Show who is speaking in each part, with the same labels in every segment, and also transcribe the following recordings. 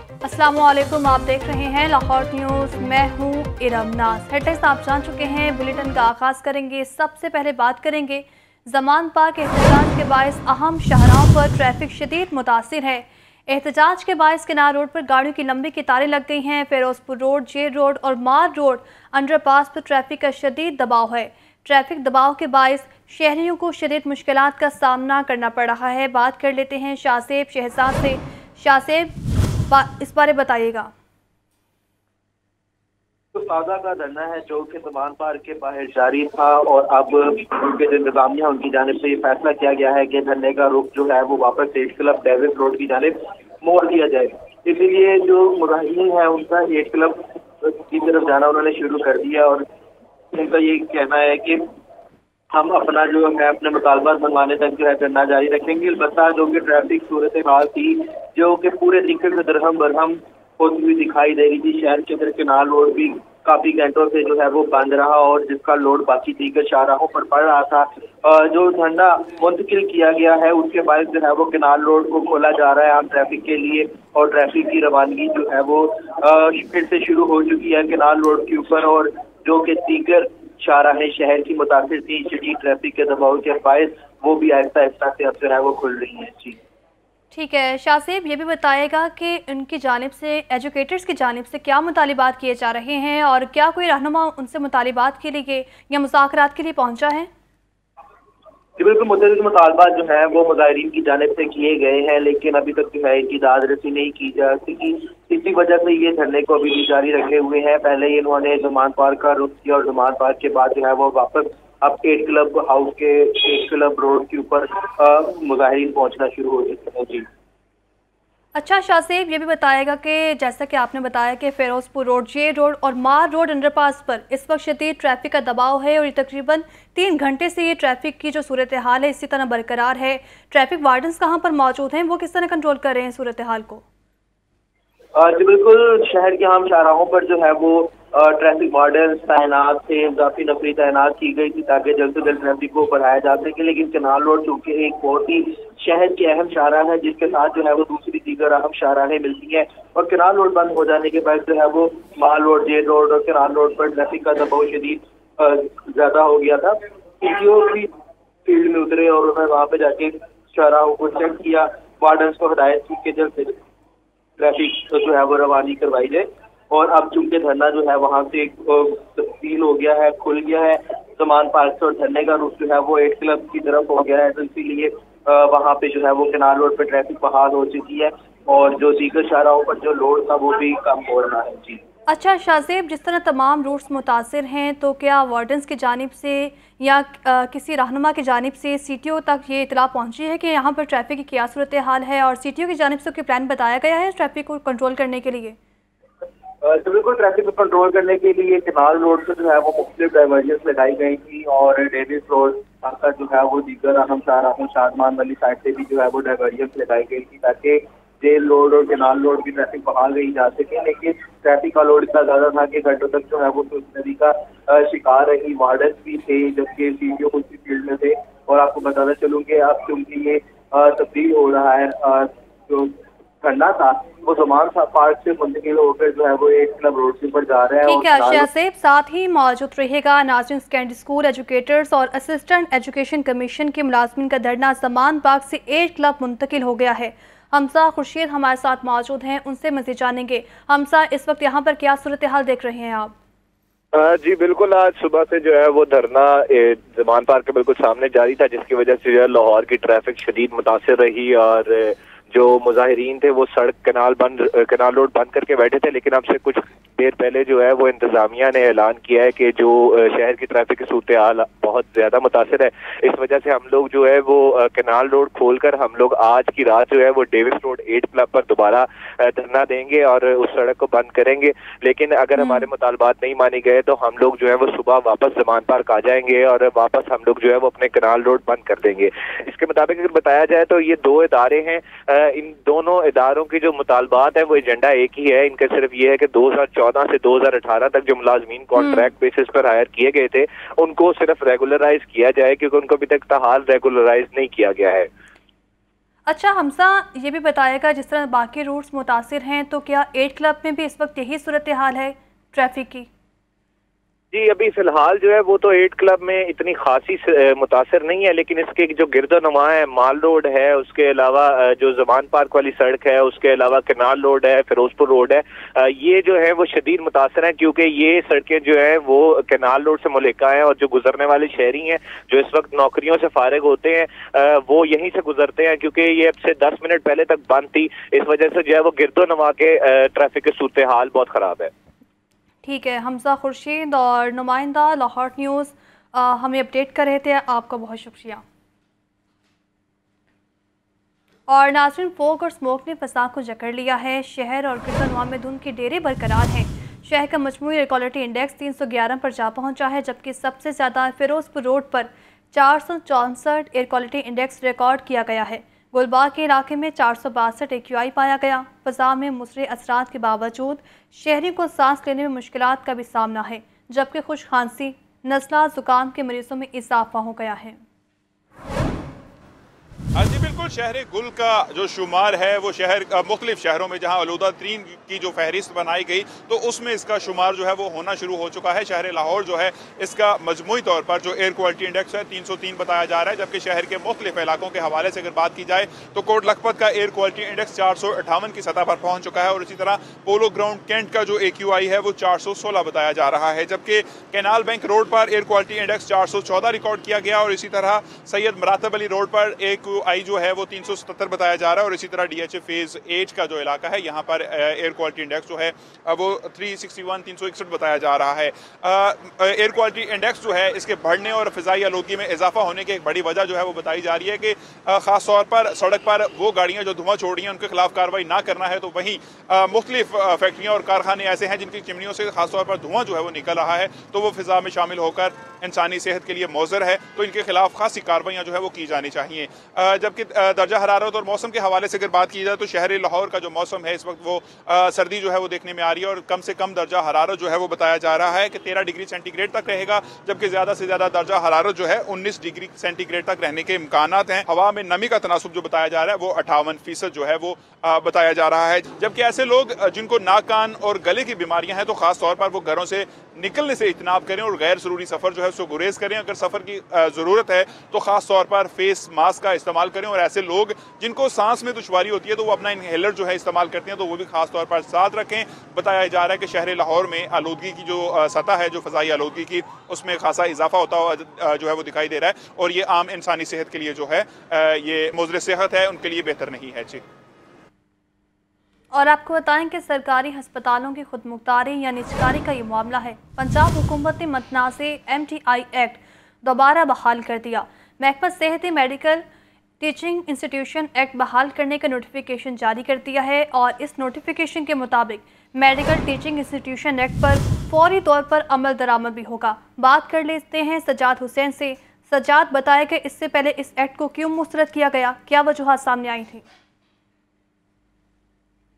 Speaker 1: अस्सलामुअलैकुम, आप देख रहे हैं लाहौर न्यूज़। मैं हूँ इरम नाज। हेडलाइंस आप जान चुके हैं। बुलेटिन का आगाज़ करेंगे। सबसे पहले बात करेंगे ज़मान पार्क एहतजाज के बायस अहम शाहराहों पर ट्रैफिक शदीद मुतासिर है। एहतजाज के बायस किनार रोड पर गाड़ियों की लंबी कतारें लग गई हैं। फिरोजपुर रोड, जेल रोड और मार रोड अंडरपास पर ट्रैफिक का शदीद दबाव है। ट्रैफिक दबाव के बायस शहरियों को शदीद मुश्किलात का सामना करना पड़ रहा है। बात कर लेते हैं शाहसेब शहजाद से। शाहसेब, इस बारे बताइएगा।
Speaker 2: तो सादा का धरना है जो कि ज़मान पार्क के बाहर जारी था और अब उनके जो इंतजामिया उनकी जानिब से ये फैसला किया गया है कि धरने का रुख जो है वो वापस एट क्लब डेविस रोड की जानिब मोड़ दिया जाए। इसीलिए जो मुजाहिरीन है उनका एट क्लब की तरफ जाना उन्होंने शुरू कर दिया और उनका ये कहना है कि हम अपना जो है अपने मुतालबात मनवाने तक जो है धरना जारी रखेंगे। अलबत्ता जो कि ट्रैफिक सूरत हाल थी जो कि पूरे तरीके से दरहम बरहम होती हुई दिखाई दे रही थी। शहर के अंदर केनाल रोड भी काफी घंटों से जो है वो बंद रहा और जिसका लोड बाकी दीगर शाहराहों पर पड़ रहा था। जो धरना मुंतकिल किया गया है उसके बाद जो है वो केनाल रोड को खोला जा रहा है आम ट्रैफिक के लिए और ट्रैफिक की रवानगी जो है वो फिर से शुरू हो चुकी है केनाल रोड के ऊपर। और जो कि दीगर शाहराहें शहर की मुतासिर थी शदीद ट्रैफिक के दबाव के बायस वो भी आहिस्ता आहिस्ता से अब जो है वो खुल रही है। जी
Speaker 1: ठीक है शाहसेब, ये भी बताएगा कि उनकी जानिब से, एजुकेटर्स की जानिब से क्या मुतालिबात किए जा रहे हैं और क्या कोई रहनुमा उनसे मुतालिबात के लिए या मुज़ाकरात के लिए पहुंचा है?
Speaker 2: बिल्कुल, मुतअद्दिद मुतालबात जो है वो मुजाहिरीन की जानिब से किए गए हैं लेकिन अभी तक जो है इनकी दाद रसी नहीं की जा सकी। इसी वजह से ये धरने को अभी भी जारी रखे हुए हैं। पहले इन्होंने ज़मान पार्क का रुख किया और ज़मान पार्क के बाद जो है वो वापस अब एट क्लब हाउस के एट क्लब रोड के ऊपर मुजाहिरीन पहुंचना शुरू हो चुके हैं। जी
Speaker 1: अच्छा शाहसेब, ये भी बताएगा कि जैसा कि आपने बताया कि फिरोजपुर रोड, जे रोड और मार रोड अंडरपास पर इस वक्त शदीद ट्रैफिक का दबाव है और ये तकरीबन 3 घंटे से ये ट्रैफिक की जो सूरत हाल है इसी तरह बरकरार है। ट्रैफिक वार्डन्स कहाँ पर मौजूद हैं, वो किस तरह कंट्रोल कर रहे हैं सूरत हाल को?
Speaker 2: जी बिल्कुल, शहर के आम शाहराहों पर जो है वो ट्रैफिक वार्डन तैनात थे, इजाफी नफरी तैनात की गई थी ताकि जल्द से जल्द ट्रैफिक को बढ़ाया जा सके। लेकिन केनाल रोड चूंकि एक बहुत ही शहर की अहम शाहराह है जिसके साथ जो है वो दूसरी दीगर अहम शाहराहें मिलती हैं और केनाल रोड बंद हो जाने के बाद जो है वो माल रोड, जेल रोड और केनाल रोड पर ट्रैफिक का दबाव शदीद ज्यादा हो गया था। पीटीओ भी फील्ड में उतरे और उन्होंने वहाँ पे जाके शाहराहों को चेक किया, वार्डन को हिदायत की कि जल्द से ट्रैफिक जो है वो रवानी करवाई जाए। और अब चूंकि धरना जो है वहाँ से तब्दील हो गया है, खुल गया है, ज़मान पार्क से और धरने का रुख जो है वो एट क्लब की तरफ हो गया है, तो इसीलिए वहाँ पे जो है वो केनाल रोड पे ट्रैफिक बहाल हो चुकी है और जो दीगर शाहराहों पर जो लोड था वो भी कम हो रहा है। जी
Speaker 1: अच्छा शाहसेब, जिस तरह तमाम रूट्स मुतासिर हैं तो क्या वार्डन्स की जानिब से या किसी रहनुमा की जानिब से सीटीओ तक ये इतला पहुंची है कि यहाँ पर ट्रैफिक की क्या सूरत हाल है और सीटीओ की जानिब से कोई प्लान बताया गया है ट्रैफिक को कंट्रोल करने के लिए?
Speaker 2: तो बिल्कुल, ट्रैफिक को कंट्रोल करने के लिए केनाल रोड से जो है वो मुख्तलिफ डाइवर्जन्स लगाई गई थी और डेविस रोड का जो है वो दीगर अहम शाहराहों शादमान वाली साइड से भी जो है वो डाइवर्जन्स लगाई गई थी ताकि जेल रोड और केनाल रोड की ट्रैफिक बहाल गई जा सके। लेकिन ट्रैफिक का लोड इतना ज्यादा था कि घंटों तक जो है वो नदी का शिकार रही। वार्डन भी थे जबकि सीटीओ उसी फील्ड में थे। और आपको बताना चलूँ कि अब क्योंकि ये तब्दील हो रहा है, जो धरना था वो ज़मान पार्क से मुंतकिल होकर जो है वो एट क्लब रोड से ऊपर जा रहा है।
Speaker 1: ठीक है शाहसेब, साथ ही मौजूद रहेगा। नाज़रीन, सेकेंडरी स्कूल एजुकेटर्स और असिस्टेंट एजुकेशन कमीशन के मुलाजमीन का धरना ज़मान पार्क से एट क्लब मुंतकिल हो गया है। हमसा खुर्शीद हमारे साथ मौजूद हैं, उनसे मज़ीद जानेंगे। हमसा, इस वक्त यहाँ पर क्या सूरत हाल देख रहे हैं आप?
Speaker 3: जी बिल्कुल, आज सुबह से जो है वो धरना ज़मान पार्क के बिल्कुल सामने जारी था जिसकी वजह से जो है लाहौर की ट्रैफिक शदीद मुतासिर रही और जो मुजाहिरीन थे वो सड़क केनाल रोड बंद करके बैठे थे। लेकिन अब से कुछ देर पहले जो है वो इंतजामिया ने ऐलान किया है कि जो शहर की ट्रैफिक की सूरत हाल बहुत ज्यादा मुतासिर है, इस वजह से हम लोग जो है वो केनाल रोड खोलकर हम लोग आज की रात जो है वो डेविस रोड एट क्लब पर दोबारा धरना देंगे और उस सड़क को बंद करेंगे। लेकिन अगर हमारे मुतालबात नहीं माने गए तो हम लोग जो है वो सुबह वापस ज़मान पार्क आ जाएंगे और वापस हम लोग जो है वो अपने केनाल रोड बंद कर देंगे। इसके मुताबिक अगर बताया जाए तो ये दो इदारे हैं, इन दोनों इदारों की जो मुतालबात है वो एजेंडा एक ही है। इनका सिर्फ ये है कि 2014 से 2018 तक जो मुलाजमीन कॉन्ट्रैक्ट बेसिस पर हायर किए गए थे उनको सिर्फ रेगुलराइज किया जाए क्योंकि उनको अभी तक ताहाल रेगुलराइज नहीं किया गया है।
Speaker 1: अच्छा हमजा, ये भी बताएगा जिस तरह बाकी रूट्स मुतासिर हैं तो क्या 8 क्लब में भी इस वक्त यही सूरत हाल है ट्रैफिक की?
Speaker 3: जी अभी फिलहाल जो है वो तो 8 क्लब में इतनी खासी मुतासर नहीं है, लेकिन इसके जो गिरदोनुमा है, माल रोड है, उसके अलावा जो जमान पार्क वाली सड़क है, उसके अलावा कनाल रोड है, फिरोजपुर रोड है, ये जो है वो शदीद मुतासर है क्योंकि ये सड़कें जो है वो कनाल रोड से मुल्का है और जो गुजरने वाले शहरी हैं जो इस वक्त नौकरियों से फारिग होते हैं वो यहीं से गुजरते हैं क्योंकि ये अब से 10 मिनट पहले तक बंद थी। इस वजह से जो है वो गिरदोनुमा के ट्रैफिक की सूरत हाल बहुत ख़राब है।
Speaker 1: ठीक है, हमजा खुर्शीद और नुमाइंदा लाहौर न्यूज़ हमें अपडेट कर रहे थे, आपका बहुत शुक्रिया। और नाज़रीन, फोग और स्मोक ने फसा को जकड़ लिया है। शहर और गिरदोनुमा में धुंध के डेरे बरकरार हैं। शहर का मजमूई एयर क्वालिटी इंडेक्स 311 पर जा पहुंचा है, जबकि सबसे ज़्यादा फिरोजपुर रोड पर 464 एयर क्वालिटी इंडेक्स रिकॉर्ड किया गया है। गुलबाग के इलाके में 462 AQI पाया गया। फ़ज़ा में मुसरे असरात के बावजूद शहरी को सांस लेने में मुश्किलात का भी सामना है, जबकि खुश खांसी, नज़ला, ज़ुकाम के मरीजों में इजाफा हो गया है।
Speaker 4: हाँ जी बिल्कुल, शहर गुल का जो शुमार है वो शहर मुख्तलिफ शहरों में जहाँ आलूदा तरीन की जो फहरिस्त बनाई गई तो उसमें इसका शुमार जो है वो होना शुरू हो चुका है। शहर लाहौर जो है इसका मजमूई तौर पर जो एयर क्वालिटी इंडेक्स है 303 बताया जा रहा है, जबकि शहर के मुख्तलिफ इलाकों के हवाले से अगर बात की जाए तो कोट लखपत का एयर क्वालिटी इंडेक्स 458 की सतह पर पहुँच चुका है और इसी तरह पोलो ग्राउंड कैंट का जो AQI है वो 416 बताया जा रहा है, जबकि कैनाल बैंक रोड पर एयर क्वालिटी इंडेक्स 414 रिकॉर्ड किया गया और इसी तरह सैयद मरातब अली रोड पर AQI जो है वो 377 बताया जा रहा है और इसी तरह DHA फेज 8 का जो इलाका है यहाँ पर एयर क्वालिटी इंडेक्स जो है वो 361 बताया जा रहा है। एयर क्वालिटी इंडेक्स जो है इसके बढ़ने और फिजाई आलूदगी में इजाफा होने की एक बड़ी वजह जो है वो बताई जा रही है कि खास तौर पर सड़क पर वो गाड़ियाँ जो धुआं छोड़ रही हैं उनके खिलाफ कार्रवाई ना करना है, तो वहीं मुख्तलिफ फैक्ट्रियाँ और कारखाने ऐसे हैं जिनकी चिमनियों से खास तौर पर धुआं जो है वो निकल रहा है, तो वो फिजा में शामिल होकर इंसानी सेहत के लिए मौजर है, तो इनके खिलाफ खासी कार्रवाइयाँ जो है वो की जानी चाहिए। जबकि दर्जा हरारत और मौसम के हवाले से अगर बात की जाए तो शहर लाहौर का जो मौसम है इस वक्त वो सर्दी जो है वो देखने में आ रही है और कम से कम दर्जा हरारत जो है वो बताया जा रहा है कि 13 डिग्री सेंटीग्रेड तक रहेगा, जबकि ज़्यादा से ज़्यादा दर्जा हरारत जो है 19 डिग्री सेंटीग्रेड तक रहने के इम्कानात हैं। हवा में नमी का तनासुब जो बताया जा रहा है वो 58% जो है वो बताया जा रहा है। जबकि ऐसे लोग जिनको नाक, कान और गले की बीमारियां हैं तो खास तौर पर वो घरों से निकलने से इज्तनाब करें और गैर ज़रूरी सफ़र जो है उसको गुरेज करें। अगर सफ़र की ज़रूरत है तो ख़ास तौर पर फेस मास्क का इस्तेमाल करें और ऐसे लोग जिनको सांस में दुश्वारी होती है तो वो अपना इनहेलर जो है इस्तेमाल करते हैं तो वो भी खास तौर पर साथ रखें। बताया जा रहा है कि शहर लाहौर में आलूदगी की जो सतह है, जो फ़ज़ाई आलूदगी की, उसमें खासा इजाफा होता हुआ जो है वो दिखाई दे रहा है और ये आम इंसानी सेहत के लिए जो है ये मुज़र सेहत है उनके लिए बेहतर नहीं है। जी,
Speaker 1: और आपको बताएं कि सरकारी हस्पतालों की खुदमुख्तारी या निजकारी का ये मामला है। पंजाब हुकूमत ने मतनाज़े MTI एक्ट दोबारा बहाल कर दिया। महकमा सेहत मेडिकल टीचिंग इंस्टीट्यूशन एक्ट बहाल करने का नोटिफिकेशन जारी कर दिया है और इस नोटिफिकेशन के मुताबिक मेडिकल टीचिंग इंस्टीट्यूशन एक्ट पर फौरी तौर पर अमल दरामद भी होगा। बात कर लेते हैं सज्जाद हुसैन से। सज्जाद, बताया कि इससे पहले इस एक्ट को क्यों मुस्तरद किया गया, क्या वजूहात सामने आई थी?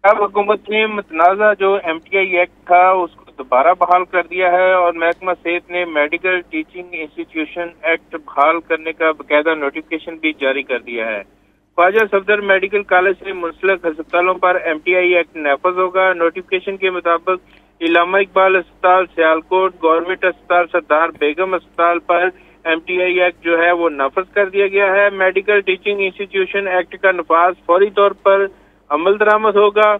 Speaker 5: अब हुकूमत ने मतनाज़ा जो MTI एक्ट था उसको दोबारा बहाल कर दिया है और महकमा सेहत ने मेडिकल टीचिंग इंस्टीट्यूशन एक्ट बहाल करने का बाकायदा नोटिफिकेशन भी जारी कर दिया है। ख्वाजा सफदर मेडिकल कॉलेज से मुंसलिक अस्पतालों पर MTI एक्ट नाफज होगा। नोटिफिकेशन के मुताबिक इलामा इकबाल अस्पताल सियालकोट, गवर्नमेंट अस्पताल सरदार बेगम अस्पताल पर MTI एक्ट जो है वो नाफज कर दिया गया है। मेडिकल टीचिंग इंस्टीट्यूशन एक्ट का नफाज फौरी तौर पर अमल दरामद होगा।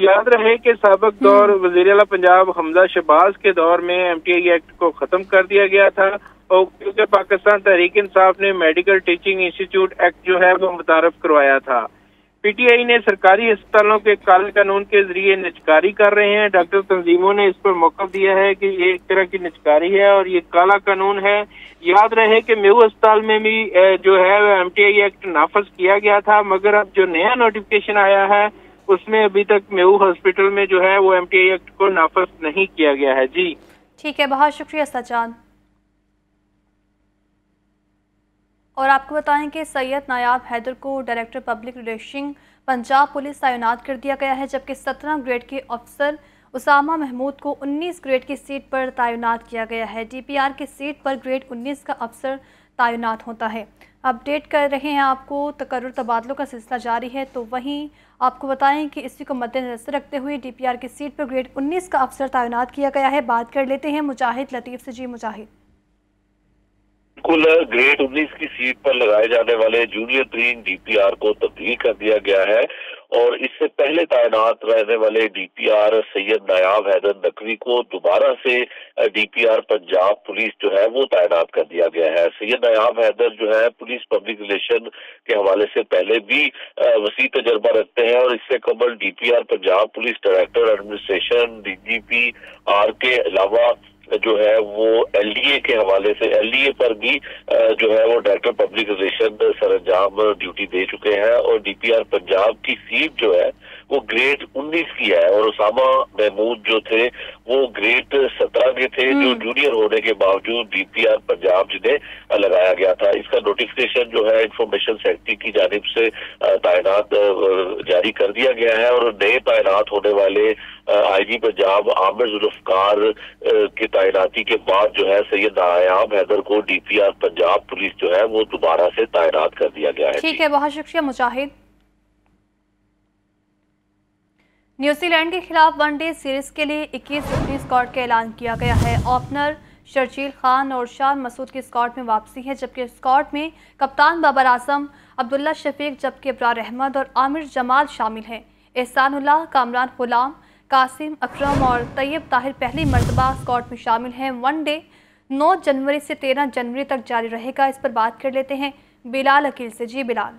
Speaker 5: याद रहे कि साबिक दौर वज़ीर आला पंजाब हमजा शहबाज के दौर में MTI एक्ट को खत्म कर दिया गया था और क्योंकि पाकिस्तान तहरीक इंसाफ ने मेडिकल टीचिंग इंस्टीट्यूट एक्ट जो है वो मुतारफ करवाया था। PTI ने सरकारी अस्पतालों के काले कानून के जरिए निजकारी कर रहे हैं। डॉक्टर तंजीमों ने इस पर मौक़िफ़ दिया है कि ये एक तरह की निजकारी है और ये काला कानून है। याद रहे कि मेहू अस्पताल में भी जो है MTI एक्ट नाफज किया गया था, मगर अब जो नया नोटिफिकेशन आया है उसमें अभी तक मेहू हॉस्पिटल में जो है वो MTI एक्ट को नाफज नहीं किया गया है। जी
Speaker 1: ठीक है, बहुत शुक्रिया सज्जाद। और आपको बताएं कि सैयद नायाब हैदर को director public relation Punjab police तैनात कर दिया गया है, जबकि 17 ग्रेड के अफसर उसामा महमूद को 19 ग्रेड की सीट पर तैनात किया गया है। DPR की सीट पर ग्रेड 19 का अफसर तैनात होता है। अपडेट कर रहे हैं आपको। तकर्रुर तबादलों का सिलसिला जारी है, तो वहीं आपको बताएं कि इसी को मद्देनजर रखते हुए DPR की सीट पर ग्रेड 19 का अफसर तैनात किया गया है। बात कर लेते हैं मुजाहिद लतीफ़ से। जी मुजाहिद।
Speaker 6: बिल्कुल, ग्रेड 19 की सीट पर लगाए जाने वाले जूनियर तरीन DPR को तब्दील कर दिया गया है और इससे पहले तैनात रहने वाले DPR सैयद नायाब हैदर नकवी को दोबारा से DPR पंजाब पुलिस जो है वो तैनात कर दिया गया है। सैयद नायाब हैदर जो है पुलिस पब्लिक रिलेशन के हवाले से पहले भी वसी तजर्बा रखते हैं और इससे कबल DPR Punjab police director administration DGP R के अलावा जो है वो LDA के हवाले से LDA पर भी जो है वो डायरेक्टर पब्लिक रिलेशन सरंजाम ड्यूटी दे चुके हैं और DPR पंजाब की सीट जो है वो ग्रेड 19 की है और उसामा महमूद जो थे वो ग्रेड 17 के थे जो जूनियर होने के बावजूद DPR पंजाब जिन्हें लगाया गया था। इसका नोटिफिकेशन जो है इंफॉर्मेशन सेक्रेटरी की जानिब से तैनात जारी कर दिया गया है और नए तैनात होने वाले IG पंजाब आमिर जुल्फकार की तैनाती के बाद जो है सैयद नायाब हैदर को DPR पंजाब पुलिस जो है वो दोबारा से तैनात कर दिया गया है।
Speaker 1: ठीक है, बहुत शुक्रिया मुजाहिद। न्यूजीलैंड के खिलाफ वनडे सीरीज के लिए 21 रुकनी स्क्वाड का ऐलान किया गया है। ओपनर शर्जील खान और शान मसूद की स्क्वाड में वापसी है, जबकि स्क्वाड में कप्तान बाबर आजम, अब्दुल्ला शफीक, जबकि इब्रार अहमद और आमिर जमाल शामिल हैं। एहसानुल्लाह, कामरान गुलाम, कासिम अकरम और तैयब ताहिर पहली मरतबा स्क्वाड में शामिल हैं। वनडे 9 जनवरी से 13 जनवरी तक जारी रहेगा। इस पर बात कर लेते हैं बिलाल अकील से। जी बिलाल।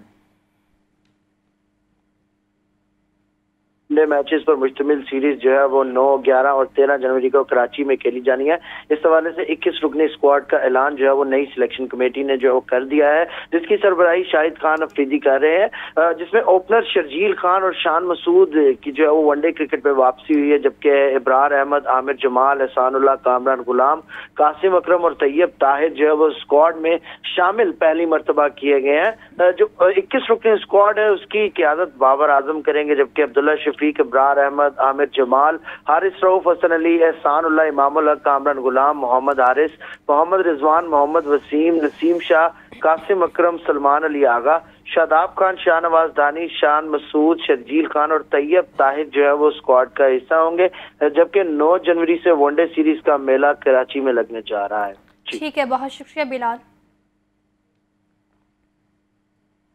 Speaker 2: मैचेस पर मुश्तमिल सीरीज जो है वो 9, 11 और 13 जनवरी को कराची में खेली जानी है। इस हवाले से 21 रुकनी स्क्वाड का ऐलान जो है वो नई सिलेक्शन कमेटी ने जो कर दिया है, जिसकी सरबराही शाहिद खान अफरीदी कर रहे हैं, जिसमें ओपनर शर्जील खान और शान मसूद की जो है वो वनडे क्रिकेट में वापसी हुई है, जबकि इब्रार अहमद, आमिर जमाल, एहसानुल्लाह, कामरान गुलाम, कासिम अकरम और तैयब ताहिर जो है वो स्क्वाड में शामिल पहली मरतबा किए गए हैं। जो 21 रुकनी स्क्वाड है उसकी क़यादत बाबर आजम करेंगे, जबकि अब्दुल्ला शफीक, इब्रार अहमद, आमिर जमाल, हारिस रऊफ, हसन अली, एहसानुल्लाह, इमामुल हक, कामरान गुलाम, मोहम्मद हारिस, मोहम्मद रिजवान, मोहम्मद वसीम, नसीम शाह, कासिम अकरम, सलमान अली आगा, शादाब खान, शाहनवाज दानी, शान मसूद, शर्जील खान और तैयब ताहिर जो है वो स्क्वाड का हिस्सा होंगे, जबकि 9 जनवरी से वनडे सीरीज का मेला कराची में लगने जा रहा है।
Speaker 1: ठीक है, बहुत शुक्रिया बिलाल।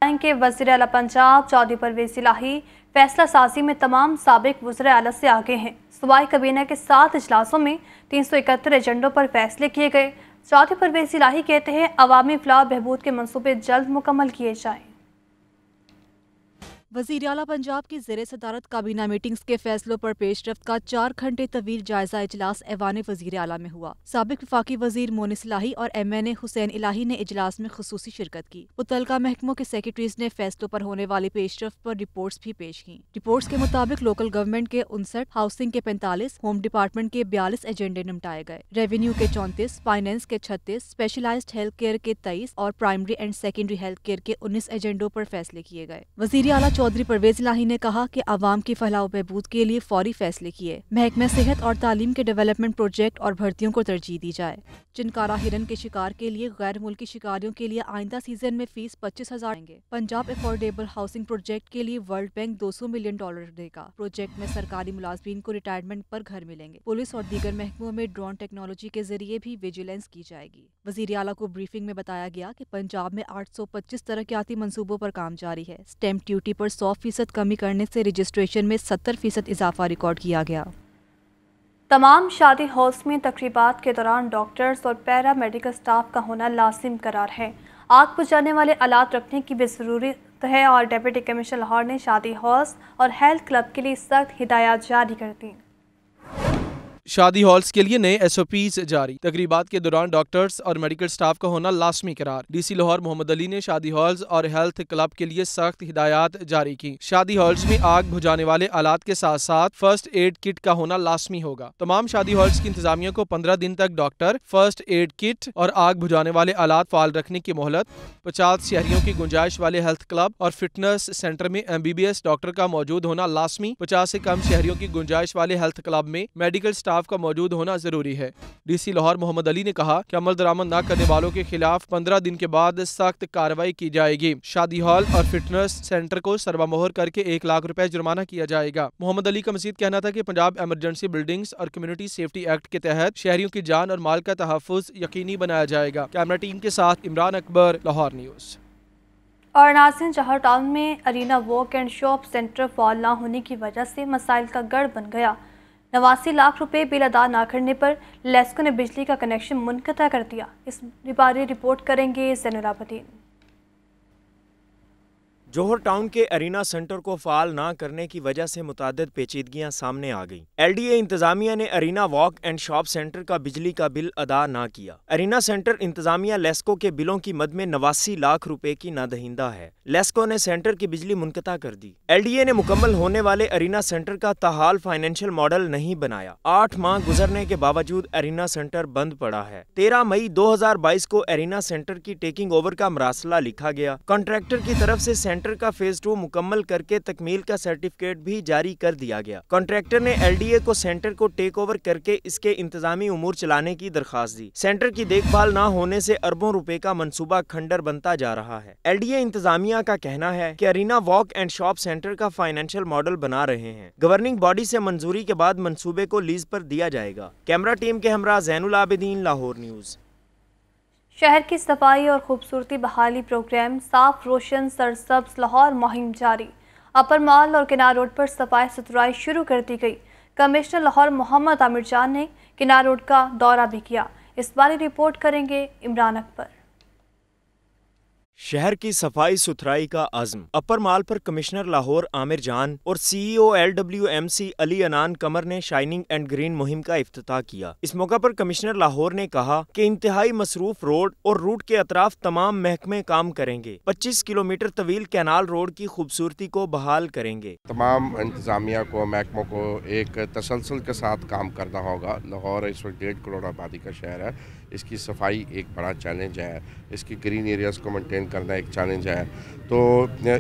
Speaker 1: के वज़ीर आला पंजाब चौधरी परवेज़ इलाही फैसला साजी में तमाम साबिक वज़ीर आला से आगे हैं। सूबाई काबीना के 7 इजलासों में 371 एजेंडों पर फैसले किए गए। चौधरी परवेज़ इलाही कहते हैं अवामी फलाह बहबूद के मंसूबे जल्द मुकम्मल किए जाएँ।
Speaker 7: वज़ीर आला पंजाब की ज़ेरे सदारत काबीना मीटिंग्स के फैसलों पर पेशरफ्त का 4 घंटे तवील जायजा इजलास ऐवान वज़ीर आला में हुआ। साबिक वफाकी वज़ीर मोनिस इलाही और MNA हुसैन इलाही ने इजलास में खुसूसी शिरकत की। मुतल्लिका महकमों के सेक्रेटरीज ने फैसलों पर होने वाली पेशरफ्त पर रिपोर्ट्स भी पेश की। रिपोर्ट्स के मुताबिक लोकल गवर्नमेंट के 59, हाउसिंग के 45, होम डिपार्टमेंट के 42 एजेंडे निपटाए गए, रेवेन्यू के 34, फाइनेंस के 36, स्पेशलाइज्ड हेल्थ केयर के 23 और primary and secondary health care के 19 एजेंडों पर फैसले किए गए। वज़ीर आला चौधरी परवेज़ इलाही ने कहा कि आवाम की फलाह बहबूद के लिए फौरी फैसले किए। महकमे सेहत और तालीम के डेवलपमेंट प्रोजेक्ट और भर्तियों को तरजीह दी जाए। चिनकारा हिरन के शिकार के लिए गैर मुल्की शिकारियों के लिए आइंदा सीजन में फीस 25,000 देंगे। पंजाब अफोर्डेबल हाउसिंग प्रोजेक्ट के लिए वर्ल्ड बैंक $200 मिलियन देगा। प्रोजेक्ट में सरकारी मुलाजमीन को रिटायरमेंट पर घर मिलेंगे। पुलिस और दीगर महकमों में ड्रोन टेक्नोलॉजी के जरिए भी विजिलेंस की जाएगी। वज़ीर आला को ब्रीफिंग में बताया गया कि पंजाब में 825 तरक्याती मंसूबों पर काम जारी है। स्टैंप ड्यूटी पर 100% कमी करने से रजिस्ट्रेशन में 70% इजाफा रिकॉर्ड किया गया।
Speaker 1: तमाम शादी हॉल्स में तकरीबात के दौरान डॉक्टर्स और पैरा मेडिकल स्टाफ का होना लाजिम करार है। आग बुझाने वाले आलात रखने की भी ज़रूरत है और डिप्टी कमिश्नर लाहौर ने शादी हॉल्स और हेल्थ क्लब के लिए सख्त हिदायत जारी कर दी।
Speaker 8: शादी हॉल्स के लिए नए SOPs जारी। तकरीबात के दौरान डॉक्टर्स और मेडिकल स्टाफ का होना लाजमी करार। DC लाहौर मोहम्मद अली ने शादी हॉल्स और हेल्थ क्लब के लिए सख्त हिदायत जारी की। शादी हॉल्स में आग बुझाने वाले आलात के साथ साथ फर्स्ट एड किट का होना लाजमी होगा। तमाम शादी हॉल्स की इंतजामिया को 15 दिन तक डॉक्टर, फर्स्ट एड किट और आग बुझाने वाले आलात फाल रखने की मोहलत। 50 शहरियों की गुंजाइश वाले हेल्थ क्लब और फिटनेस सेंटर में MBBS डॉक्टर का मौजूद होना लाजमी। 50 से कम शहरियों की गुंजाइश वाले हेल्थ क्लब में मेडिकल स्टाफ स्टाफ का मौजूद होना जरूरी है। DC लाहौर मोहम्मद अली ने कहा कि अमल दरामद न करने वालों के खिलाफ 15 दिन के बाद सख्त कार्रवाई की जाएगी। शादी हॉल और फिटनेस सेंटर को सरबामोहर करके 1 लाख रुपए जुर्माना किया जाएगा। मोहम्मद अली का मजीद कहना था कि पंजाब एमरजेंसी बिल्डिंग्स और कम्युनिटी सेफ्टी एक्ट के तहत शहरियों की जान और माल का तहफ़्फ़ुज़ यकीनी बनाया जाएगा। कैमरा टीम के साथ इमरान अकबर, लाहौर न्यूज़।
Speaker 1: और नाज़रीन, जौहर टाउन में arena walk and shop centre फाल ना होने की वजह से मसाइल का गढ़ बन गया। 89 लाख रुपए बिल अदा न करने पर लेस्को ने बिजली का कनेक्शन मुनक़ता कर दिया। इस बारे रिपोर्ट करेंगे ज़ैनुल-आबिदीन।
Speaker 9: जौहर टाउन के अरीना सेंटर को फाल ना करने की वजह से मुतादिद पेचीदगियां सामने आ गईं। LDA इंतजामिया ने arena walk and shop centre का बिजली का बिल अदा ना किया। अरीना सेंटर इंतजामिया लेस्को के बिलों की मद में 89 लाख रुपए की नादहिंदा है। लेस्को ने सेंटर की बिजली मुनक़ता कर दी। LDA ने मुकम्मल होने वाले अरीना सेंटर का ताहाल फाइनेंशियल मॉडल नहीं बनाया। 8 माह गुजरने के बावजूद अरीना सेंटर बंद पड़ा है। 13 मई 2022 को अरीना सेंटर की टेकिंग ओवर का मरासला लिखा गया। कॉन्ट्रैक्टर की तरफ से सेंटर का फेज 2 मुकम्मल करके तकमील का सर्टिफिकेट भी जारी कर दिया गया। कॉन्ट्रैक्टर ने LDA को सेंटर को टेक ओवर करके इसके इंतजामी उमूर चलाने की दरखास्त दी। सेंटर की देखभाल न होने से अरबों रुपए का मंसूबा खंडर बनता जा रहा है। LDA इंतजामिया का कहना है कि arena walk and shop centre का फाइनेंशियल मॉडल बना रहे हैं। गवर्निंग बॉडी से मंजूरी के बाद मंसूबे को लीज पर दिया जाएगा। कैमरा टीम के हमरा ज़ैनुल-आबिदीन, लाहौर न्यूज़।
Speaker 1: शहर की सफाई और खूबसूरती बहाली प्रोग्राम साफ रोशन सरसब्ज लाहौर मुहिम जारी। अपर माल और किनार रोड पर सफाई सुथराई शुरू कर दी गई। कमिश्नर लाहौर मोहम्मद आमिर जान ने किनार रोड का दौरा भी किया। इस बारे रिपोर्ट करेंगे इमरान अकबर।
Speaker 9: शहर की सफाई सुथराई का आज़म। अपर माल पर कमिश्नर लाहौर आमिर जान और CEO LWMC अली अनान कमर ने शाइनिंग एंड ग्रीन मुहिम का इफ्तिताह किया। इस मौका पर कमिश्नर लाहौर ने कहा कि इंतहाई मसरूफ रोड और रूट के अतराफ तमाम महकमे काम करेंगे। 25 किलोमीटर तवील कैनाल रोड की खूबसूरती को बहाल करेंगे।
Speaker 10: तमाम इंतजामिया को, महकमों को एक तसलसल के साथ काम करना होगा। लाहौर इस वक्त 1.5 करोड़ आबादी का शहर है। इसकी सफाई एक बड़ा चैलेंज है। इसकी ग्रीन एरियाज़ को मेंटेन करना एक चैलेंज है। तो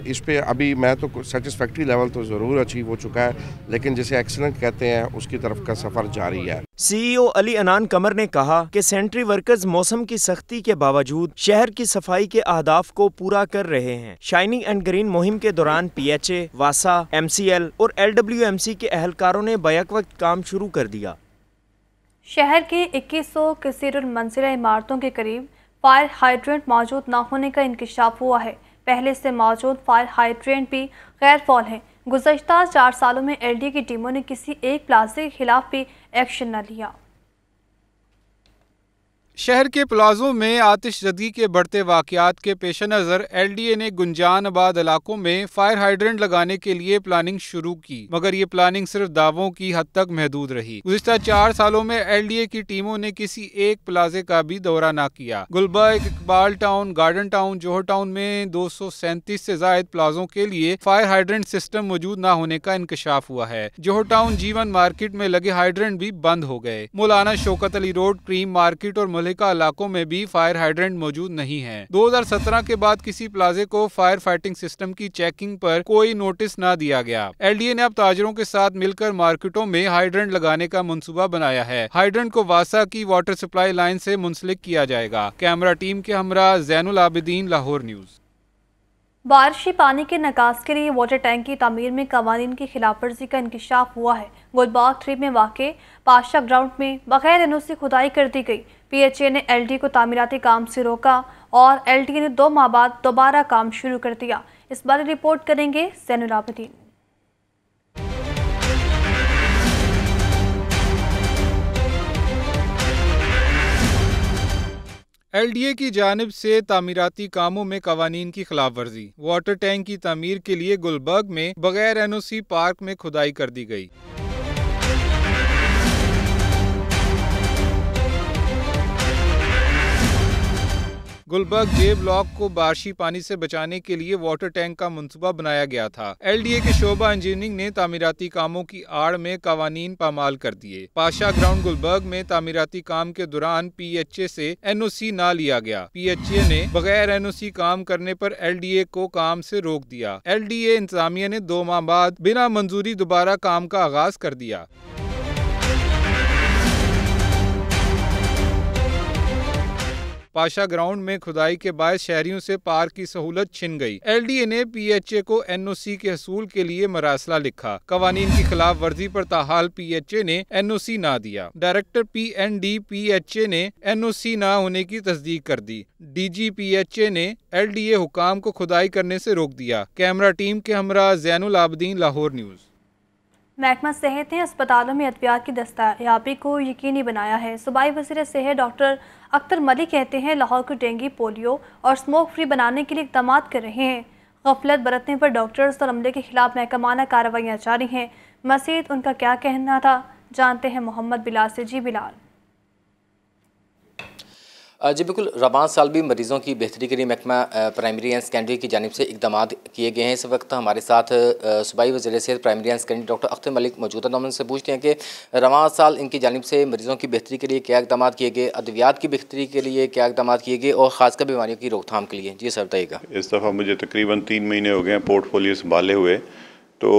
Speaker 10: इस पे अभी मैं तो सेटिस्फैक्ट्री लेवल तो ज़रूर अचीव हो चुका है, लेकिन जिसे एक्सीलेंट कहते हैं उसकी तरफ का सफ़र जारी है।
Speaker 9: CEO अली अनान कमर ने कहा कि सेंट्री वर्कर्स मौसम की सख्ती के बावजूद शहर की सफाई के अहदाफ को पूरा कर रहे हैं। शाइनिंग एंड ग्रीन मुहिम के दौरान PHA, वासा, MCL और LWMC के अहलकारों ने बैक वक्त काम शुरू कर दिया।
Speaker 1: शहर के 2100 कसीरुल मंजिला इमारतों के करीब फायर हाइड्रेंट मौजूद न होने का इंकशाफ हुआ है। पहले से मौजूद फायर हाइड्रेंट भी गैर फौल हैं। गुज़श्ता 4 सालों में LDA की टीमों ने किसी एक प्लाजे के खिलाफ भी एक्शन न लिया।
Speaker 11: शहर के प्लाजों में आतिशज़दी के बढ़ते वाक़यात के पेश नज़र LDA ने गुंजान आबाद इलाकों में फायर हाइड्रेंट लगाने के लिए प्लानिंग शुरू की, मगर ये प्लानिंग सिर्फ दावों की हद तक महदूद रही। गुज़िश्ता 4 सालों में LDA की टीमों ने किसी एक प्लाजे का भी दौरा न किया। Gulberg, Iqbal town, garden town, Johar town में 237 से ज़ायद प्लाजों के लिए फायर हाइड्रेंट सिस्टम मौजूद न होने का इंकशाफ हुआ है। जौहर टाउन जीवन मार्केट में लगे हाइड्रेंट भी बंद हो गए। मौलाना Shaukat Ali road, cream market और का इलाकों में भी फायर हाइड्रेंट मौजूद नहीं है। 2017 के बाद किसी प्लाजे को फायर फाइटिंग सिस्टम की चेकिंग पर कोई नोटिस न दिया गया। LDA ने अब ताजरों के साथ मिलकर मार्केटों में हाइड्रेंट लगाने का मंसूबा बनाया है। हाइड्रेंट को वासा की वाटर सप्लाई लाइन से मुंसलिक किया जाएगा। कैमरा टीम के हमरा ज़ैनुल-आबिदीन, लाहौर न्यूज़।
Speaker 1: बारिशी पानी के निकास के लिए वाटर टैंक की तामीर में कवानीन की खिलाफ वर्जी का इंकशाफ हुआ है। गुलबाग 3 में वाक़े पाशा ग्राउंड में बगैर NOC खुदाई कर दी गई। PHA ने LDA को तामीराती काम से रोका और LDA ने 2 माह बाद दोबारा काम शुरू कर दिया। इस बारे रिपोर्ट करेंगे ज़ैनुल-आबिदीन।
Speaker 11: LDA की जानिब से तामीराती कामों में कवानीन की खिलाफ वर्जी। वाटर टैंक की तामीर के लिए गुलबर्ग में बगैर NOC पार्क में खुदाई कर दी गई। गुलबर्ग J ब्लॉक को बारिशी पानी से बचाने के लिए वाटर टैंक का मंसूबा बनाया गया था। LDA के शोबा इंजीनियरिंग ने तामीराती कामों की आड़ में कवानीन पामाल कर दिए। पाशा ग्राउंड गुलबर्ग में तामीराती काम के दौरान PHA से NOC ना लिया गया। PHA ने बगैर NOC काम करने पर LDA को काम से रोक दिया। LDA इंतजामिया ने 2 माह बाद बिना मंजूरी दोबारा काम का आगाज कर दिया। پاشا گراؤنڈ میں کھدائی کے باعث شہریوں سے پارک کی سہولت چھن گئی۔ LDA نے PHA کو NOC کے حصول کے لیے مراسلہ لکھا۔ قوانین کی خلاف ورزی پر تاحال PHA نے NOC نہ دیا۔ ڈائریکٹر PND PHA نے NOC نہ ہونے کی تصدیق کر دی۔ DG PHA نے LDA حکام کو کھدائی کرنے سے روک دیا۔ کیمرہ ٹیم کے ہمراہ زین العابدین، لاہور نیوز۔
Speaker 1: محکمہ صحت نے اسپتالوں میں ادویات کی دستیابی کو یقینی بنایا ہے۔ صوبائی وزیر صحت ڈاکٹر اختر ملک کہتے ہیں لاہور کو ڈینگی، پولیو اور سموک فری بنانے کے لیے اقدامات کر رہے ہیں۔ غفلت برتنے پر ڈاکٹرز اور عملے کے خلاف محکمانہ کارروائیاں جاری ہیں۔ مزید ان کا کیا کہنا تھا، جانتے ہیں محمد بلال سے۔ جی بلال۔
Speaker 12: جی بالکل، رواں سال بھی مریضوں کی بہتری کے لیے محکمہ پرائمری اینڈ سیکنڈری کی جانب سے اقدامات کیے گئے ہیں۔ اس وقت ہمارے ساتھ صوبائی وزیر صحت primary and secondary doctor Akhtar Malik موجود ہیں۔ ہم ان سے پوچھتے ہیں کہ رواں سال ان کی جانب سے مریضوں کی بہتری کے لیے کیا اقدامات کیے گئے، ادویات کی بہتری کے لیے کیا اقدامات کیے گئے اور خاص کر بیماریوں کی روک تھام کے لیے۔ جی سر بتائیے گا۔
Speaker 13: اس دفعہ مجھے تقریباً 3 مہینے ہو گئے ہیں پورٹ فولیو سنبھالے ہوئے، تو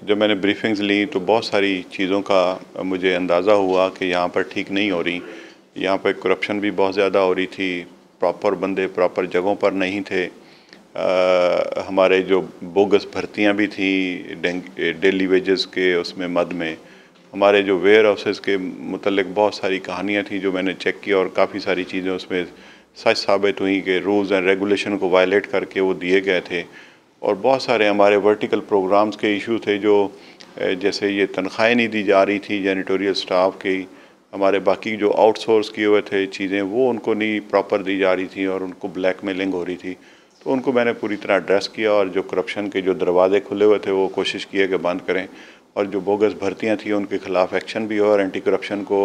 Speaker 13: جب میں نے بریفنگز لی تو بہت ساری چیزوں کا مجھے اندازہ ہوا کہ یہاں پر ٹھیک نہیں ہو رہی۔ یہاں پہ کرپشن بھی بہت زیادہ ہو رہی تھی، پراپر بندے پراپر جگہوں پر نہیں تھے، ہمارے جو بوگس بھرتیاں بھی تھیں ڈیلی ویجز کے اس میں مد میں، ہمارے جو ویئر ہاؤسز کے متعلق بہت ساری کہانیاں تھیں جو میں نے چیک کیا، اور کافی ساری چیزیں اس میں سچ ثابت ہوئیں کہ رولز اینڈ ریگولیشن کو وائلیٹ کر کے وہ دیے گئے تھے۔ اور بہت سارے ہمارے ورٹیکل پروگرامز کے ایشو تھے، جو جیسے یہ تنخواہیں نہیں دی جا رہی تھی جینیٹوریل سٹاف کی، ہمارے باقی جو آؤٹ سورس کیے ہوئے تھے چیزیں وہ ان کو نہیں پراپر دی جا رہی تھیں اور ان کو بلیک میلنگ ہو رہی تھی، تو ان کو میں نے پوری طرح ایڈریس کیا، اور جو کرپشن کے جو دروازے کھلے ہوئے تھے وہ کوشش کیے کہ بند کریں، اور جو بوگس بھرتیاں تھیں ان کے خلاف ایکشن بھی ہو، اور اینٹی کرپشن کو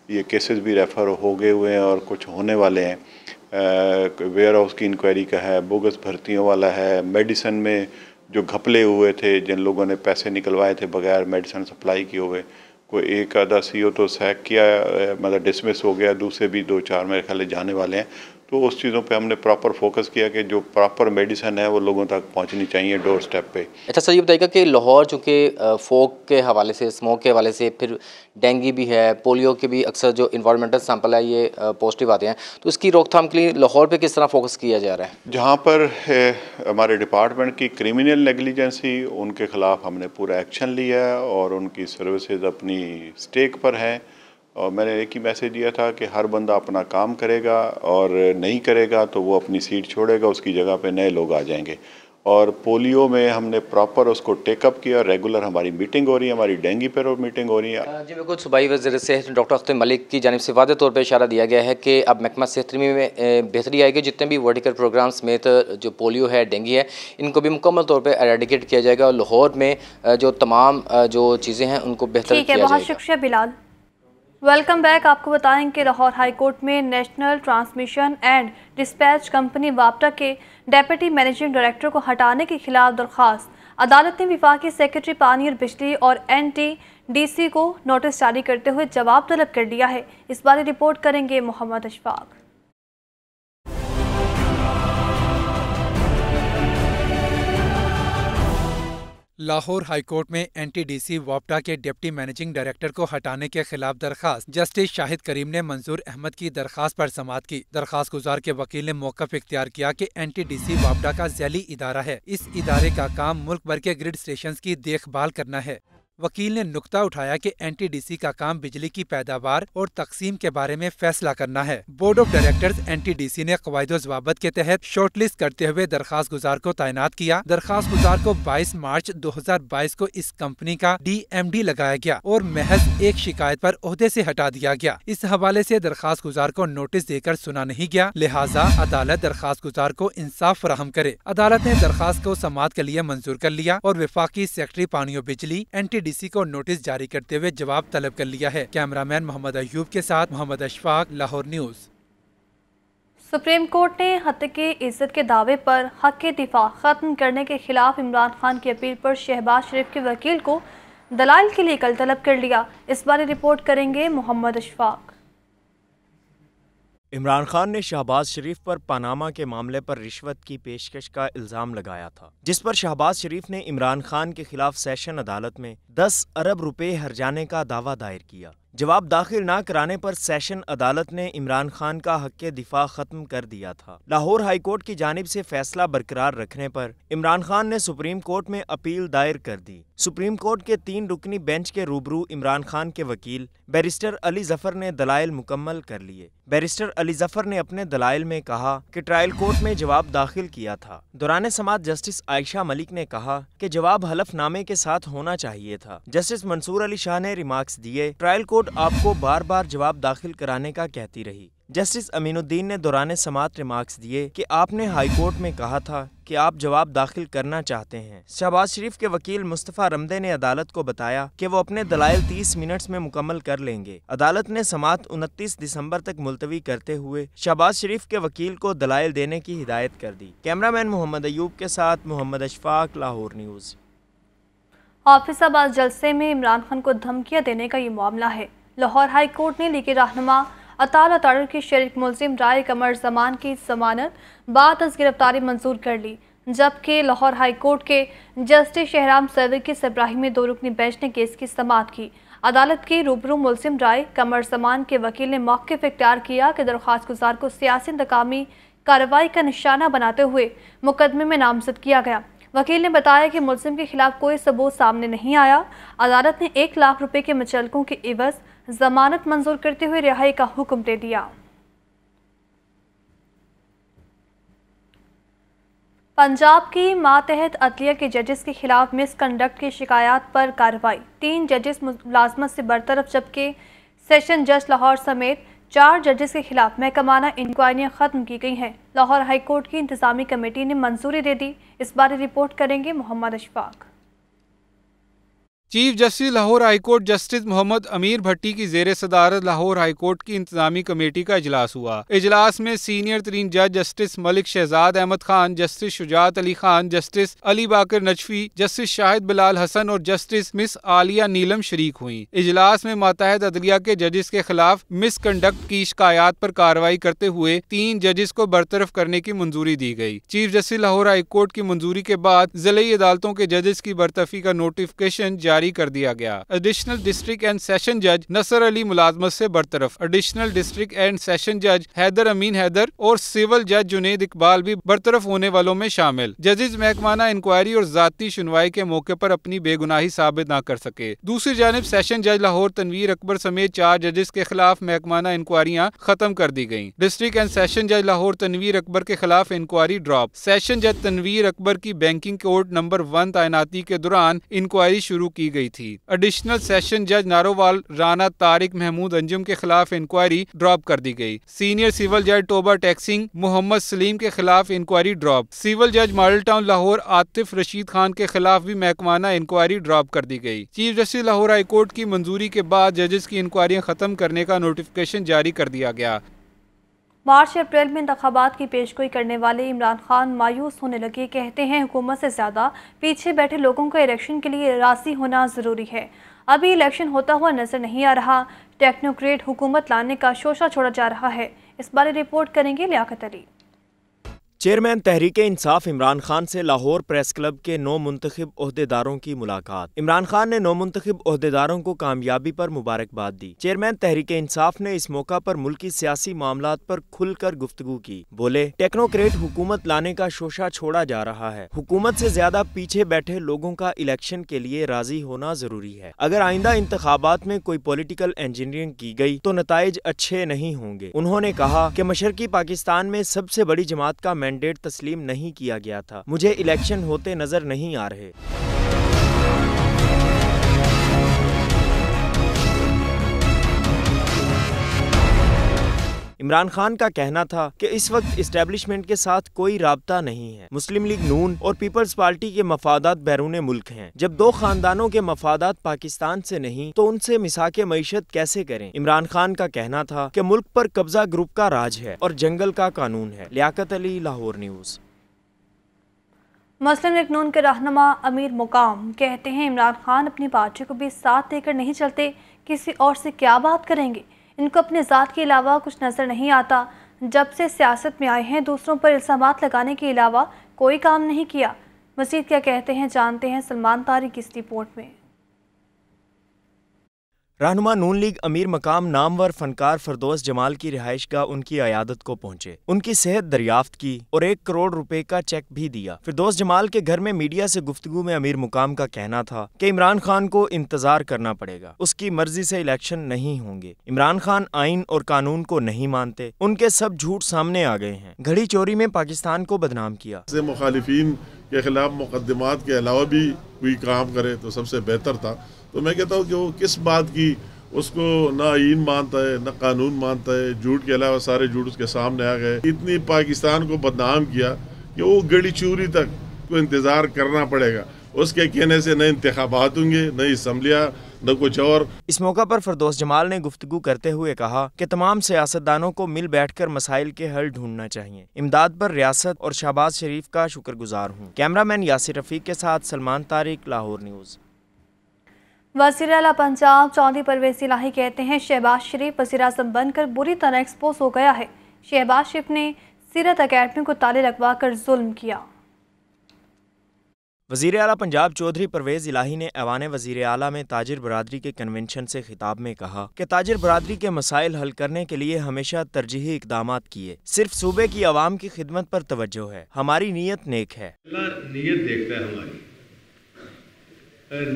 Speaker 13: یہ کیسز بھی ریفر ہو گئے ہوئے ہیں اور کچھ ہونے والے ہیں۔ ویئر ہاؤس کی انکوائری کا ہے، بوگس بھرتیوں والا ہے، میڈیسن میں جو گھپلے ہوئے تھے، جن لوگوں نے پیسے نکلوائے تھے بغیر میڈیسن سپلائی کیے ہوئے، کوئی ایک آدھا CO تو سیک کیا، مطلب ڈسمس ہو گیا، دوسرے بھی 2-4 میرے خیال جانے والے ہیں۔ تو اس چیزوں پہ ہم نے پراپر فوکس کیا کہ جو پراپر میڈیسن ہے وہ لوگوں تک پہنچنی چاہیے ڈور سٹیپ پہ۔
Speaker 12: اچھا سر، یہ بتائیے گا کہ لاہور چونکہ فوگ کے حوالے سے، اسموک کے حوالے سے، پھر ڈینگی بھی ہے، پولیو کے بھی اکثر جو انوائرمنٹل سیمپل ہے یہ پازیٹیو آتے ہیں، تو اس کی روک تھام کے لیے لاہور پہ کس طرح فوکس کیا جا رہا ہے؟
Speaker 13: جہاں پر ہمارے ڈپارٹمنٹ کی کرمنل نیگلیجنسی، ان کے خلاف ہم نے پورا ایکشن لیا ہے، اور ان کی سروسز اپنی سٹیک پر ہیں، اور میں نے ایک ہی میسیج دیا تھا کہ ہر بندہ اپنا کام کرے گا، اور نہیں کرے گا تو وہ اپنی سیٹ چھوڑے گا، اس کی جگہ پہ نئے لوگ آ جائیں گے۔ اور پولیو میں ہم نے پراپر اس کو ٹیک اپ کیا، ریگولر ہماری میٹنگ ہو رہی ہے، ہماری ڈینگی پہ میٹنگ ہو رہی ہے۔
Speaker 12: جی بالکل، صوبائی وزیر صحت ڈاکٹر اختر ملک کی جانب سے واضح طور پہ اشارہ دیا گیا ہے کہ اب محکمہ صحت میں بہتری آئے گی، جتنے بھی ورٹیکل پروگرام سمیت جو پولیو ہے، ڈینگی ہے، ان کو بھی مکمل طور پہ ایریڈیکیٹ کیا جائے گا، اور لاہور میں جو تمام جو چیزیں ہیں ان کو بہتر کیا جائے گا۔
Speaker 1: بہت شکریہ بلال۔ Welcome back. آپ کو بتائیں کہ لاہور ہائی کورٹ میں national transmission and dispatch company وابٹا کے ڈیپٹی مینیجنگ ڈائریکٹر کو ہٹانے کے خلاف درخواست، عدالت نے وفاقی سیکرٹری پانی اور بجلی اور NTDC کو نوٹس جاری کرتے ہوئے جواب طلب کر لیا ہے۔ اس بارے رپورٹ کریں گے محمد اشفاق۔
Speaker 11: لاہور ہائی کورٹ میں NTDC وابٹا کے ڈپٹی مینیجنگ ڈائریکٹر کو ہٹانے کے خلاف درخواست، جسٹس شاہد کریم نے منظور احمد کی درخواست پر سماعت کی۔ درخواست گزار کے وکیل نے موقف اختیار کیا کہ NTDC وابٹا کا ذیلی ادارہ ہے، اس ادارے کا کام ملک بھر کے گرڈ اسٹیشنز کی دیکھ بھال کرنا ہے۔ وکیل نے نقطہ اٹھایا کہ NTDC کا کام بجلی کی پیداوار اور تقسیم کے بارے میں فیصلہ کرنا ہے۔ بورڈ آف ڈائریکٹرز NTDC نے قواعد و ضوابط کے تحت شارٹ لسٹ کرتے ہوئے درخواست گزار کو تعینات کیا۔ درخواست گزار کو 22 مارچ 2022 کو اس کمپنی کا DMD لگایا گیا اور محض ایک شکایت پر عہدے سے ہٹا دیا گیا۔ اس حوالے سے درخواست گزار کو نوٹس دے کر سنا نہیں گیا، لہٰذا عدالت درخواست گزار کو انصاف فراہم کرے۔ عدالت نے درخواست کو سماعت کے لیے منظور کر لیا اور وفاقی سیکرٹری پانی و بجلی NTDC کو نوٹس جاری کرتے ہوئے جواب طلب کر لیا ہے۔ کیمرامین محمد ایوب کے ساتھ Muhammad Ashfaq, Lahore news.
Speaker 1: Supreme court نے حق عزت کے دعوے پر حق دفاع ختم کرنے کے خلاف عمران خان کی اپیل پر شہباز شریف کے وکیل کو دلائل کے لیے کل طلب کر لیا۔ اس بارے رپورٹ کریں گے محمد اشفاق۔
Speaker 9: عمران خان نے شہباز شریف پر پاناما کے معاملے پر رشوت کی پیشکش کا الزام لگایا تھا، جس پر شہباز شریف نے عمران خان کے خلاف سیشن عدالت میں 10 ارب روپے ہرجانے کا دعویٰ دائر کیا۔ जवाब दाखिल न कराने पर सेशन अदालत ने इमरान खान का हक दिफा खत्म कर दिया था। लाहौर हाई कोर्ट की जानिब से फैसला बरकरार रखने पर इमरान खान ने सुप्रीम कोर्ट में अपील दायर कर दी। सुप्रीम कोर्ट के 3 रुकनी बेंच के रूबरू इमरान खान के वकील बैरिस्टर अली जफर ने दलाइल मुकम्मल कर लिए। बैरिस्टर अली जफर ने अपने दलाइल में कहा कि ट्रायल कोर्ट में जवाब दाखिल किया था। दौरान समाअत जस्टिस आयशा मलिक ने कहा कि जवाब हलफनामे के साथ होना चाहिए था। जस्टिस मंसूर अली शाह ने रिमार्क्स दिए, ट्रायल कोर्ट आपको बार बार जवाब दाखिल कराने का कहती रही। जस्टिस अमीनुद्दीन ने दौरान समाअत रिमार्क्स दिए कि आपने हाई कोर्ट में कहा था कि आप जवाब दाखिल करना चाहते हैं। शहबाज शरीफ के वकील मुस्तफ़ा रमदे ने अदालत को बताया कि वो अपने दलाइल 30 मिनट्स में मुकम्मल कर लेंगे। अदालत ने समाअत 29 दिसंबर तक मुलतवी करते हुए शहबाज शरीफ के वकील को दलाइल देने की हिदायत कर दी। कैमरामैन मोहम्मद अयूब के साथ मोहम्मद अशफाक, लाहौर न्यूज़।
Speaker 1: हाफिजाबाद जलसे में इमरान खान को धमकियां देने का ये मामला है। लाहौर हाई कोर्ट ने लीगी रहनुमा अताल अतारुल की शरीक मुलजिम राय कमर जमान की जमानत बाद अज गिरफ्तारी मंजूर कर ली, जबकि लाहौर हाई कोर्ट के जस्टिस शहराम सरवर की सरबराही में 2 रुकनी बेंच ने केस की समाअत की। अदालत की रूबरू मुलजिम राय कमर जमान के वकील ने मौक़िफ़ इख्तियार किया कि दरख्वास्त गुजार को सियासी इंतकामी कार्रवाई का निशाना बनाते हुए मुकदमे में नामजद किया गया। वकील ने बताया कि मुलजिम के खिलाफ कोई सबूत सामने नहीं आया। अदालत ने 1 लाख रुपए के मुचलकों के एवज जमानत मंजूर करते हुए रिहाई का हुक्म दे दिया। पंजाब की मातहत अदलिया के जजेस के खिलाफ मिसकंडक्ट की शिकायत पर कार्रवाई। 3 जजेस मुलाजमत से बरतरफ, जबकि सेशन जज लाहौर समेत 4 जजेस के खिलाफ महकमाना इंक्वायरियां खत्म की गई हैं। लाहौर हाई कोर्ट की इंतजामी कमेटी ने मंजूरी दे दी। इस बारे रिपोर्ट करेंगे Mohammad Ashfaq.
Speaker 11: Chief justice Lahore high court justice Mohammad Amir Bhatti की जेर सदारत लाहौर हाई कोर्ट की इंतजामी कमेटी का इजलास हुआ। इजलास में सीनियर तरीन जज justice Malik Shahzad Ahmad Khan, justice Shujaat Ali Khan, justice Ali Baqar Najafi, justice Shahid Bilal Hasan और जस्टिस मिस आलिया नीलम शरीक हुई। इजलास में मातहत अदलिया के जजेस के खिलाफ मिसकंडक्ट की शिकायत पर कार्रवाई करते हुए 3 जजेस को बरतरफ करने की मंजूरी दी गई। Chief justice Lahore high court की मंजूरी के बाद जिले अदालतों के जजेस की बरतरफी का नोटिफिकेशन जारी कर दिया गया। एडिशनल डिस्ट्रिक्ट एंड सेशन जज नसर अली मुलाजमत से बरतरफ। एडिशनल डिस्ट्रिक्ट एंड सेशन जज हैदर अमीन हैदर और सिविल जज जुनेद इकबाल भी बरतरफ होने वालों में शामिल। जजेस महकमाना इंक्वायरी और जाती सुनवाई के मौके पर अपनी बेगुनाही साबित न कर सके। दूसरी जानिब सेशन जज लाहौर तनवीर अकबर समेत 4 जजेस के खिलाफ महकमाना इंक्वायरियां खत्म कर दी गयी। डिस्ट्रिक्ट एंड सेशन जज लाहौर तनवीर अकबर के खिलाफ इंक्वायरी ड्रॉप। सेशन जज तनवीर अकबर की बैंकिंग कोर्ट नंबर 1 तैनाती के दौरान इंक्वायरी शुरू की गई थी। एडिशनल सेशन जज नारोवाल राना तारिक महमूद अंजुम के खिलाफ इंक्वायरी ड्रॉप कर दी गई। सीनियर सिविल जज टोबा टैक्सिंग मोहम्मद सलीम के खिलाफ इंक्वायरी ड्रॉप। सिविल जज मॉडल टाउन लाहौर आतिफ रशीद खान के खिलाफ भी महकमाना इंक्वायरी ड्रॉप कर दी गई। Chief justice Lahore high court की मंजूरी के बाद जजेस की इंक्वायरियां खत्म करने का नोटिफिकेशन जारी कर दिया गया।
Speaker 1: मार्च अप्रैल में इंतखाबात की पेशगोई करने वाले इमरान खान मायूस होने लगे। कहते हैं हुकूमत से ज़्यादा पीछे बैठे लोगों को इलेक्शन के लिए राज़ी होना ज़रूरी है। अभी इलेक्शन होता हुआ नजर नहीं आ रहा। टेक्नोक्रेट हुकूमत लाने का शोशा छोड़ा जा रहा है। इस बारे रिपोर्ट करेंगे लियाकत अली।
Speaker 9: चेयरमैन तहरीक इंसाफ इमरान खान से लाहौर प्रेस क्लब के 9 मुंतखब ओहदेदारों की मुलाकात। इमरान खान ने 9 मुंतखब ओहदेदारों को कामयाबी पर मुबारकबाद दी। चेयरमैन तहरीक इंसाफ ने इस मौका पर मुल्की सियासी मामलात पर खुलकर गुफ्तगू की। बोले, टेक्नोक्रेट हुकूमत लाने का शोशा छोड़ा जा रहा है। हुकूमत से ज्यादा पीछे बैठे लोगों का इलेक्शन के लिए राजी होना जरूरी है। अगर आइंदा इंतखाबात में कोई पॉलिटिकल इंजीनियरिंग की गई तो नताइज अच्छे नहीं होंगे। उन्होंने कहा कि मशरकी पाकिस्तान में सबसे बड़ी जमात का मैंडेट तस्लीम नहीं किया गया था। मुझे इलेक्शन होते नजर नहीं आ रहे। इमरान खान का कहना था कि इस वक्त इस्टेब्लिशमेंट के साथ कोई राब्ता नहीं है। मुस्लिम लीग नून और पीपल्स पार्टी के मफादात बैरून मुल्क हैं। जब 2 खानदानों के मफादात पाकिस्तान से नहीं तो उनसे मिसाके मईशत कैसे करें। इमरान खान का कहना था कि मुल्क पर कब्जा ग्रुप का राज है और जंगल का कानून है। लियाकत अली, लाहौर न्यूज़।
Speaker 1: मुस्लिम लीग नून के रहनुमा अमीर मुकाम कहते हैं इमरान खान अपनी पार्टी को भी साथ लेकर नहीं चलते, किसी और से क्या बात करेंगे। इनको अपने ज़ात के अलावा कुछ नज़र नहीं आता। जब से सियासत में आए हैं दूसरों पर इल्ज़ामात लगाने के अलावा कोई काम नहीं किया। मज़ीद क्या कहते हैं जानते हैं सलमान तारिक की इस रिपोर्ट में।
Speaker 9: रहनुमा नून लीग अमीर मकाम नामवर फनकार फिरदौस जमाल की रिहाइश गाह उनकी अयादत को पहुंचे, उनकी सेहत दरियाफ्त की और 1 करोड़ रुपए का चेक भी दिया। फिरदौस जमाल के घर में मीडिया से गुफ्तगू में अमीर मुकाम का कहना था कि इमरान खान को इंतजार करना पड़ेगा, उसकी मर्जी से इलेक्शन नहीं होंगे। इमरान खान आइन और कानून को नहीं मानते, उनके सब झूठ सामने आ गए हैं। घड़ी चोरी में पाकिस्तान को बदनाम किया।
Speaker 14: मुखालिफिन के खिलाफ मुकदमात के अलावा भी कोई काम करे तो सबसे बेहतर था। तो मैं कहता हूँ कि वो किस बात की, उसको ना आइन मानता है ना कानून मानता है, झूठ के अलावा सारे झूठ उसके सामने आ गए। इतनी पाकिस्तान को बदनाम किया कि वो गड़ी चोरी तक को इंतज़ार करना पड़ेगा। उसके कहने से न इंतखाबात होंगे, न असम्बलियाँ, न कुछ और।
Speaker 9: इस मौका पर फिरदौस जमाल ने गुफ्तगू करते हुए कहा कि तमाम सियासतदानों को मिल बैठकर मसाइल के हल ढूंढना चाहिए। इमदाद पर रियासत और शहबाज शरीफ का शुक्रगुजार हूँ। कैमरामैन यासिर रफीक के साथ सलमान तारिक, लाहौर न्यूज़।
Speaker 1: वज़ीर आला पंजाब चौधरी परवेज़ इलाही कहते हैं शहबाज शरीफ वज़ीर आज़म बनकर बुरी तरह एक्सपोज हो गया है। शहबाज शरीफ ने सीरत अकेडमी को ताले लगवा कर जुल्म किया।
Speaker 9: वज़ीर आला पंजाब चौधरी परवेज़ इलाही ने ऐवान वज़ीर आला में ताजिर बरादरी के कन्वेंशन से खिताब में कहा कि ताजिर बरादरी के मसाइल हल करने के लिए हमेशा तरजीही इक़दामात किए। सिर्फ सूबे की आवाम की खिदमत पर तवज्जो है, हमारी नीयत नेक है।
Speaker 15: नीयत देखता है हमारी,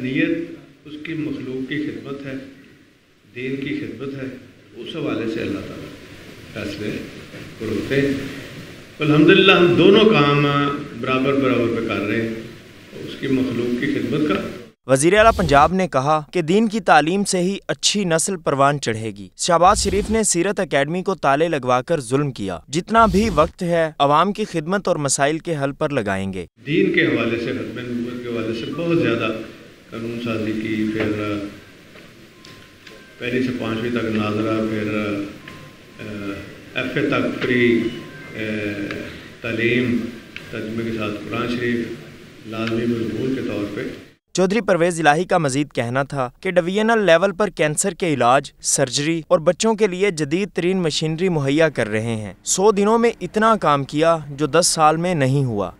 Speaker 15: नीयत उसकी मखलूक की खिदमत है, दीन की खिदमत है। उस हवाले से अल्लाह ताला फैसले करते हैं। अल्हम्दुलिल्लाह हम दोनों काम बराबर बराबर पे कर रहे हैं, उसकी मखलूक की खिदमत का।
Speaker 9: वज़ीर आला पंजाब ने कहा कि दीन की तालीम से ही अच्छी नस्ल परवान चढ़ेगी। शहबाज शरीफ ने सीरत अकेडमी को ताले लगवाकर जुल्म किया। जितना भी वक्त है अवाम की खिदमत और मसाइल के हल पर लगाएंगे।
Speaker 15: दीन के हवाले से, खत्म नबूवत के हवाले से बहुत ज़्यादा कानून साजी की, फिर 1वीं से 5वीं तक नाजरा, फिर FA तक फ्री तालीम, तर्जुमे के साथ कुरान शरीफ लाजमी मजमून के तौर पे।
Speaker 9: चौधरी परवेज़ इलाही का मजीद कहना था कि डिवीजनल लेवल पर कैंसर के इलाज, सर्जरी और बच्चों के लिए जदीद तरीन मशीनरी मुहैया कर रहे हैं। 100 दिनों में इतना काम किया जो 10 साल में नहीं हुआ।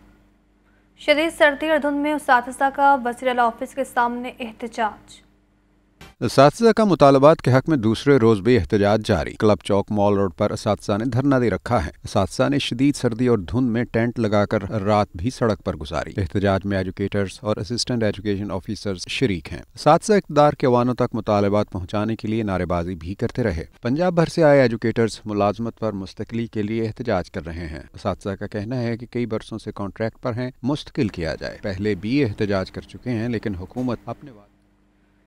Speaker 1: शदीद सर्दी और धुंध में उस्तादिज़ा का वज़ीर आला ऑफिस के सामने एहतजाज।
Speaker 16: असातिज़ा का मुतालबात के हक में दूसरे रोज भी एहतजाज जारी। क्लब चौक मॉल रोड पर असातिज़ा ने धरना दे रखा है। असातिज़ा ने शदीद सर्दी और धुंध में टेंट लगाकर रात भी सड़क पर गुजारी। एहतजाज में एजुकेटर्स और असिस्टेंट एजुकेशन ऑफिसर्स शरीक हैं। असातिज़ा इक़्तिदार के ऐवानों तक मुतालबात पहुँचाने के लिए नारेबाजी भी करते रहे। पंजाब भर से आए एजुकेटर्स मुलाजमत पर मुस्तकिली के लिए एहतजाज कर रहे हैं। असातिज़ा का कहना है कि कई बरसों से कॉन्ट्रैक्ट पर हैं, मुस्तकिल किया जाए। पहले भी एहतजाज कर चुके हैं लेकिन हुकूमत अपने